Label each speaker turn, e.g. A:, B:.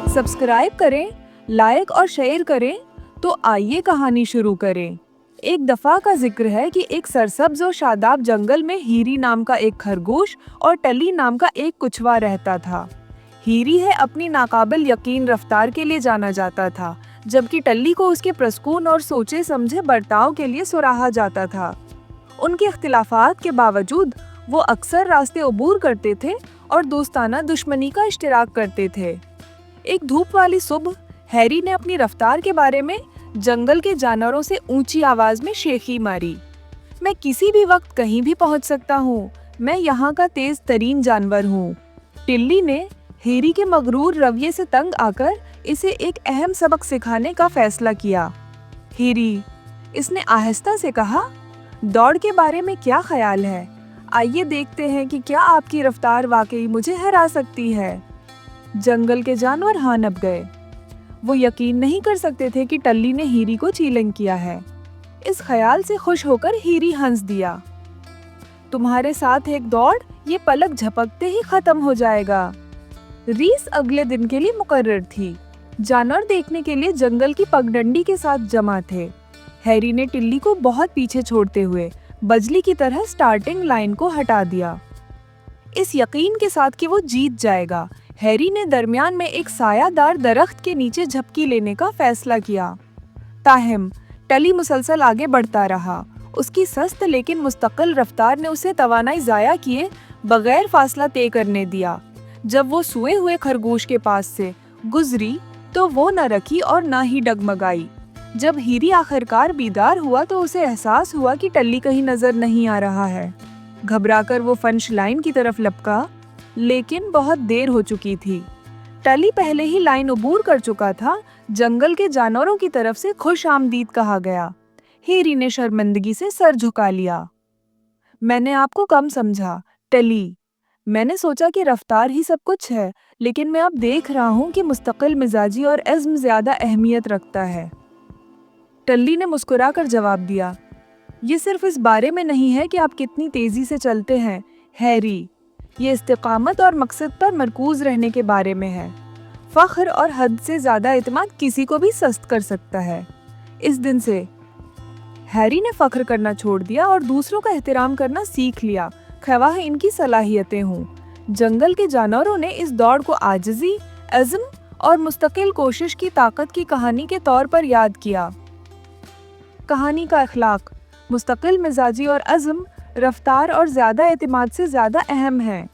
A: Subscribe करें, like और share करें। तो आइए कहानी शुरू करें। एक दफा का जिक्र है कि एक सरसब्ज और शादाब जंगल में हीरी नाम का एक खरगोश और टली नाम का एक कुचवा रहता था। हीरी है अपनी नाकाबिल यकीन रफ्तार के लिए जाना जाता था, जबकि टल्ली को उसके प्रसून और सोचे समझे बर्ताव के लिए सराहा जाता था। उनके इख्तिलाफात के बावजूद वो अक्सर रास्ते अबूर करते थे और दोस्ताना दुश्मनी का इश्तिराक करते थे। एक धूप वाली सुबह हैरी ने अपनी रफ्तार के बारे में जंगल के जानवरों से ऊंची आवाज में शेखी मारी। मैं किसी भी वक्त कहीं भी पहुंच सकता हूँ, मैं यहाँ का तेज तरीन जानवर हूँ। टिल्ली ने हैरी के मगरूर रवैये से तंग आकर इसे एक अहम सबक सिखाने का फैसला किया। हैरी, इसने आहिस्ता से कहा, दौड़ के बारे में क्या ख्याल है? आइए देखते हैं कि क्या आपकी रफ्तार वाकई मुझे हरा सकती है। जंगल के जानवर हानप गए। वो यकीन नहीं कर सकते थे कि टल्ली ने हैरी को चीलंग किया है। इस ख्याल से खुश होकर हैरी हंस दिया। तुम्हारे साथ एक दौड़ ये पलक झपकते ही खत्म हो जाएगा। रीस अगले दिन के लिए मुकर्रर थी। जानवर देखने के लिए जंगल की पगडंडी के साथ जमा थे। हैरी ने टिल्ली को बहुत पीछे छोड़ते हुए बजली की तरह स्टार्टिंग लाइन को हटा दिया। इस यकीन के साथ कि वो जीत जाएगा, हैरी ने दरमियान में एक सायादार दरख्त के नीचे झपकी लेने का फैसला किया। ताहम टली मुसलसल आगे बढ़ता रहा। उसकी सस्त लेकिन मुस्तकिल रफ्तार ने उसे तवानाई जाया किए बगैर फासला तय करने दिया। जब वो सोए हुए खरगोश के पास से गुजरी तो वो न रखी और न ही डगमगाई। जब हैरी आखिरकार बीदार हुआ तो उसे एहसास हुआ कि टल्ली कहीं नजर नहीं आ रहा है। घबराकर वो फंश लाइन की तरफ लपका, लेकिन बहुत देर हो चुकी थी। टली पहले ही लाइन अबूर कर चुका था। जंगल के जानवरों की तरफ से खुश आमदीद कहा गया। हैरी ने शर्मिंदगी से सर झुका लिया। मैंने आपको कम समझा, टली। मैंने सोचा कि रफ्तार ही सब कुछ है, लेकिन मैं अब देख रहा हूँ कि मुस्तकिल मिजाजी और इज़्म ज्यादा अहमियत रखता है। टल्ली ने मुस्कुराकर जवाब दिया, ये सिर्फ इस बारे में नहीं है कि आप कितनी तेजी से चलते हैं, हैरी। ये इस्तिकामत और मकसद पर मरकूज रहने के बारे में है। फख्र और हद से ज्यादा इत्मीनान किसी को भी सस्त कर सकता है। इस दिन से हैरी ने फख्र करना छोड़ दिया और दूसरों का एहतराम करना सीख लिया, ख्वाह इनकी सलाहियतें हों। जंगल के जानवरों ने इस दौड़ को आजिज़ी, अज़्म और मुस्तकिल कोशिश की ताकत की कहानी के तौर पर याद किया। कहानी का अखलाक मुस्तकिल मिजाजी और अज़्म, रफ्तार और ज्यादा एतमाद से ज्यादा अहम है।